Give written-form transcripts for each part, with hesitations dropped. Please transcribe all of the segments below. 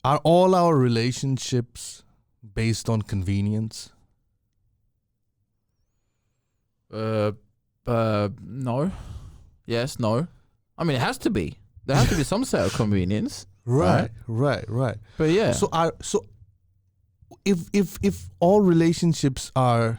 Are all our relationships based on convenience? No. Yes, no. I mean, it has to be. There has to be some set of convenience. Right. But yeah. So if all relationships are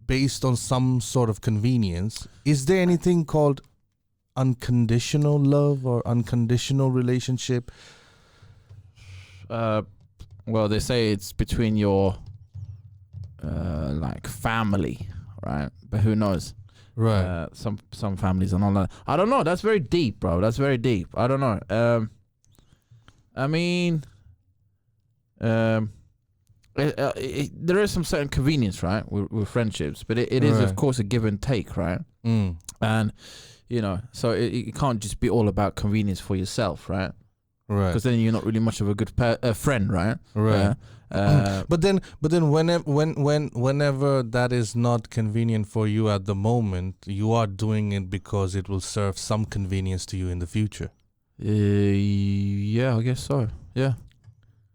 based on some sort of convenience, is there anything called unconditional love or unconditional relationship? Well, they say it's between your like family, right? But who knows? Right. Some families are not like. I don't know. That's very deep, bro. That's very deep. I don't know. I mean, there is some certain convenience, right, with friendships, but it is, of course, a give and take, right? And, you know, so it can't just be all about convenience for yourself, right? Right. Because then you're not really much of a good friend, right? Right. But then whenever that is not convenient for you at the moment, you are doing it because it will serve some convenience to you in the future. Yeah, I guess so. Yeah.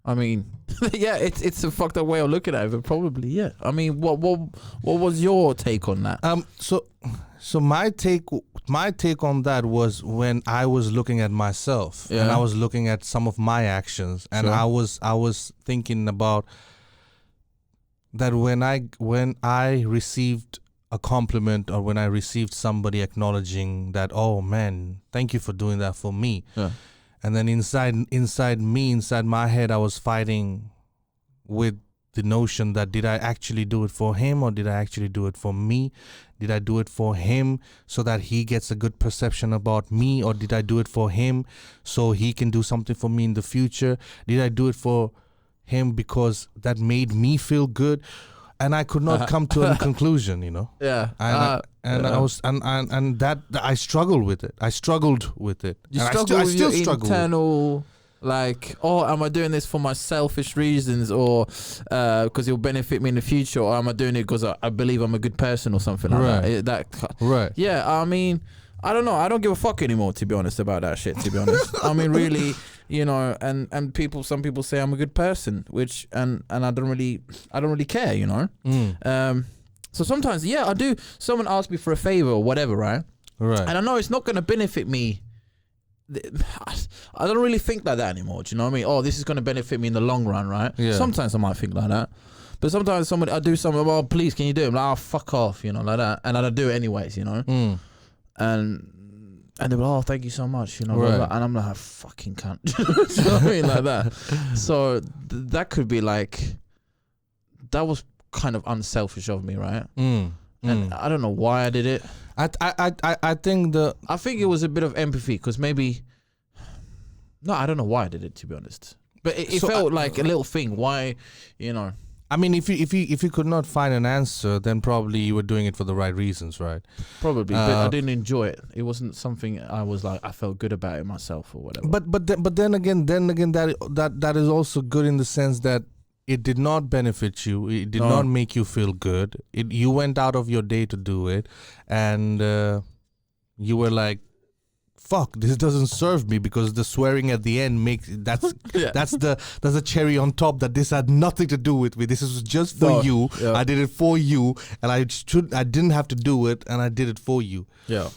I mean, yeah, it's a fucked up way of looking at it, but probably, yeah. I mean, what was your take on that? So my take on that was when I was looking at myself and I was looking at some of my actions, and I was thinking about that when I received a compliment, or when I received somebody acknowledging that, oh man, thank you for doing that for me. Yeah. And then inside my head, I was fighting with the notion that, did I actually do it for him, or did I actually do it for me? Did I do it for him so that he gets a good perception about me, or did I do it for him so he can do something for me in the future? Did I do it for him because that made me feel good? And I could not come to a conclusion, you know. Yeah. And that I struggled with it. I struggled with it. You struggle with your internal, like, oh, am I doing this for my selfish reasons, or because it'll benefit me in the future, or am I doing it because I believe I'm a good person or something like that? Right. Yeah. I mean, I don't know. I don't give a fuck anymore, to be honest, about that shit. To be honest, I mean, really, you know, and some people say I'm a good person, which and I don't really care, you know. So sometimes, yeah, I do. Someone asks me for a favor or whatever, right? Right. And I know it's not going to benefit me. I don't really think like that anymore. Do you know what I mean? Oh, this is going to benefit me in the long run, right? Yeah. Sometimes I might think like that. But sometimes I do something, oh, please, can you do it? I'm like, oh, fuck off, you know, like that. And I do it anyways, you know? And they're like, oh, thank you so much, you know? Right. And I'm like, fucking cunt. Do you know what I mean? Like that. So that could be like, that was kind of unselfish of me, right? And I don't know why I did it. I think it was a bit of empathy, because maybe, no, I don't know why I did it, to be honest. But it felt like a little thing. Why, you know? I mean, if you could not find an answer, then probably you were doing it for the right reasons, right? Probably, but I didn't enjoy it. It wasn't something I was like, I felt good about it myself or whatever. But then again, that is also good in the sense that it did not benefit you. It did not make you feel good. You went out of your day to do it, and you were like, fuck, this doesn't serve me, because the swearing at the end makes that's a cherry on top, that this had nothing to do with me. This is just for you. Yeah. I did it for you, and I didn't have to do it, and I did it for you. Yeah.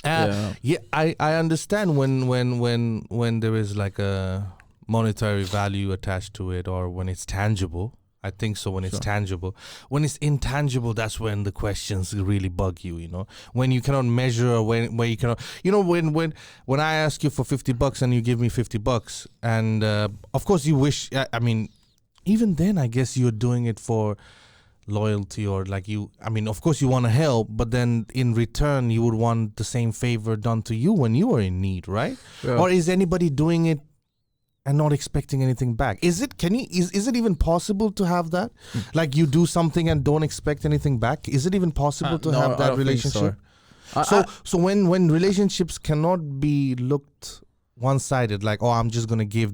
I understand when there is like a monetary value attached to it, or when it's tangible. I think so. When it's tangible, when it's intangible, that's when the questions really bug you. You know, when you cannot measure, where you cannot, you know, when I ask you for $50 and you give me $50, and of course you wish. I mean, even then, I guess you're doing it for loyalty, or like you. I mean, of course you want to help, but then in return you would want the same favor done to you when you are in need, right? Yeah. Or is anybody doing it and not expecting anything back? Is it even possible to have that? Like, you do something and don't expect anything back? Is it even possible to have that relationship? So when relationships cannot be looked one-sided, like, oh, I'm just gonna give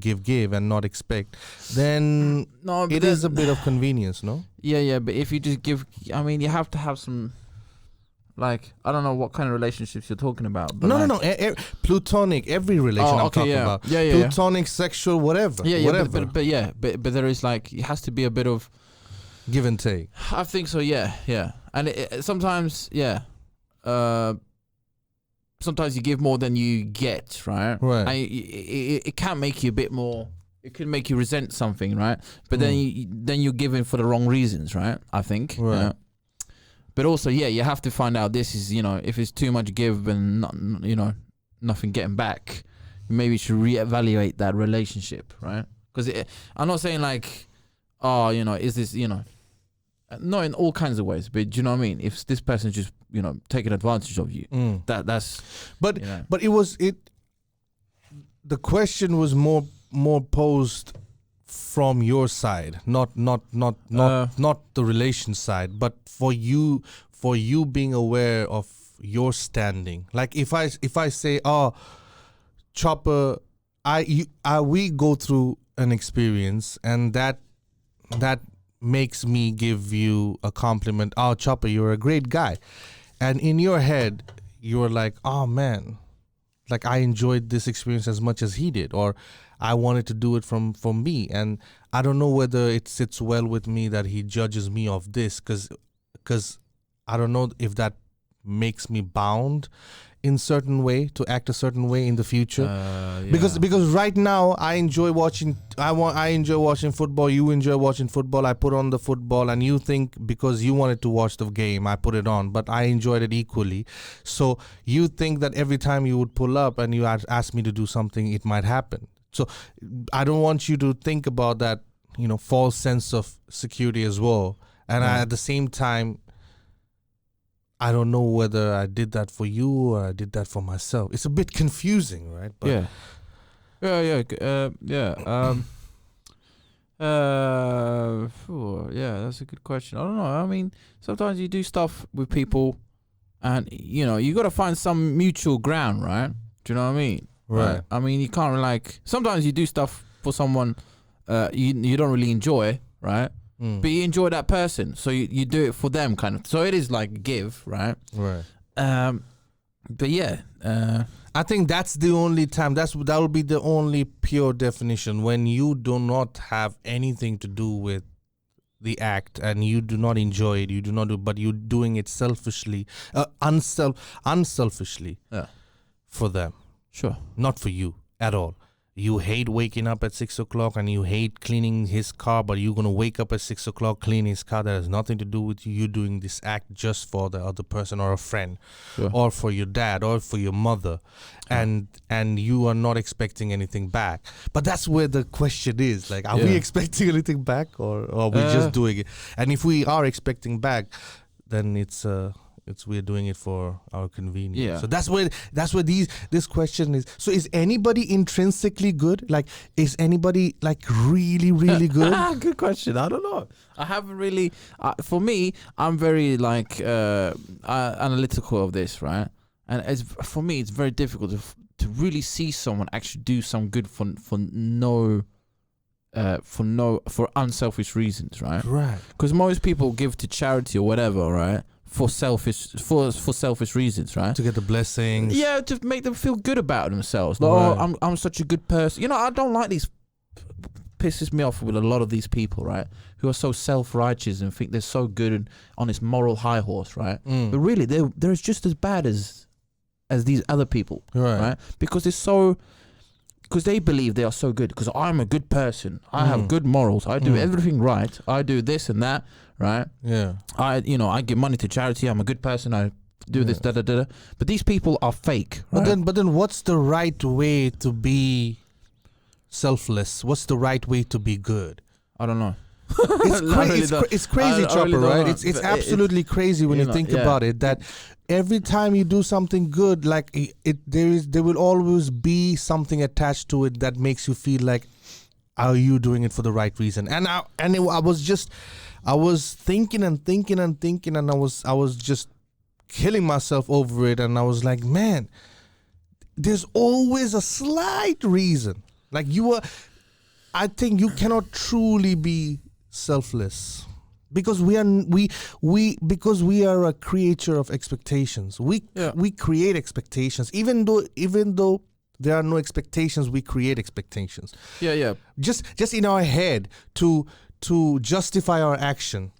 and not expect, then it is a bit of convenience, no? Yeah, but if you just give, I mean, you have to have some, Like, I don't know what kind of relationships you're talking about. But No. Plutonic, every relation I'm talking about. Yeah. Plutonic, sexual, whatever. Whatever. But there is like, it has to be a bit of give and take. I think so, yeah. And it sometimes, sometimes you give more than you get, right? Right. And it can make you a bit more. It could make you resent something, right? But then you're giving for the wrong reasons, right? I think. Right. But also, you have to find out this is, if it's too much give and nothing getting back, maybe you should reevaluate that relationship, right? Because I'm not saying like, is this, not in all kinds of ways, but do you know what I mean? If this person's just, taking advantage of you, that's. But the question was more posed from your side, not the relation side, but for you being aware of your standing. Like if I say, Chopper, we go through an experience and that makes me give you a compliment. Oh, Chopper, you're a great guy. And in your head, you're like, oh man, like I enjoyed this experience as much as he did, or I wanted to do it from me. And I don't know whether it sits well with me that he judges me of this, because I don't know if that makes me bound in certain way to act a certain way in the future. Because right now I enjoy watching football, you enjoy watching football, I put on the football, and you think because you wanted to watch the game I put it on, but I enjoyed it equally. So you think that every time you would pull up and you ask me to do something, it might happen. So I don't want you to think about that, false sense of security as well. And at the same time, I don't know whether I did that for you or I did that for myself. It's a bit confusing, right? But that's a good question. I don't know. I mean, sometimes you do stuff with people and, you got to find some mutual ground, right? Do you know what I mean? Right. I mean, you can't sometimes you do stuff for someone you don't really enjoy, right? But you enjoy that person, so you do it for them, kind of. So it is like give, right? Right. But I think that's the only time. That will be the only pure definition when you do not have anything to do with the act and you do not enjoy it. You do not do, but you're doing it selfishly, unselfishly, for them. Sure. Not for you at all. You hate waking up at 6 o'clock and you hate cleaning his car, but you're going to wake up at 6 o'clock, clean his car. That has nothing to do with you. You're doing this act just for the other person or a friend, or for your dad or for your mother. And you are not expecting anything back. But that's where the question is. Like, are we expecting anything back or are we just doing it? And if we are expecting back, then it's we're doing it for our convenience. Yeah. So that's where this question is. So is anybody intrinsically good? Like, is anybody like really, really good? Good question. I don't know. I haven't really. For me, I'm very like analytical of this, right? And for me, it's very difficult to really see someone actually do some good for unselfish reasons, right? Right. Because most people give to charity or whatever, right? For selfish reasons, right? To get the blessings. Yeah, to make them feel good about themselves. Like, I'm such a good person. I don't like these. Pisses me off with a lot of these people, right? Who are so self-righteous and think they're so good and on this moral high horse, right? But really, they're just as bad as these other people, right? Because they believe they are so good. Because I'm a good person. I have good morals. I do everything right. I do this and that. Right. Yeah. I give money to charity. I'm a good person. I do this. Da da da. But these people are fake. Right? But then, what's the right way to be selfless? What's the right way to be good? I don't know. It's crazy, Chopper. Right? It's absolutely crazy when you think about it. That every time you do something good, like there will always be something attached to it that makes you feel like, are you doing it for the right reason? And I was thinking and I was just killing myself over it, and I was like, man, there's always a slight reason. Like I think you cannot truly be selfless because we are a creature of expectations. We create expectations, even though there are no expectations, we create expectations. Yeah. Just in our head to justify our action.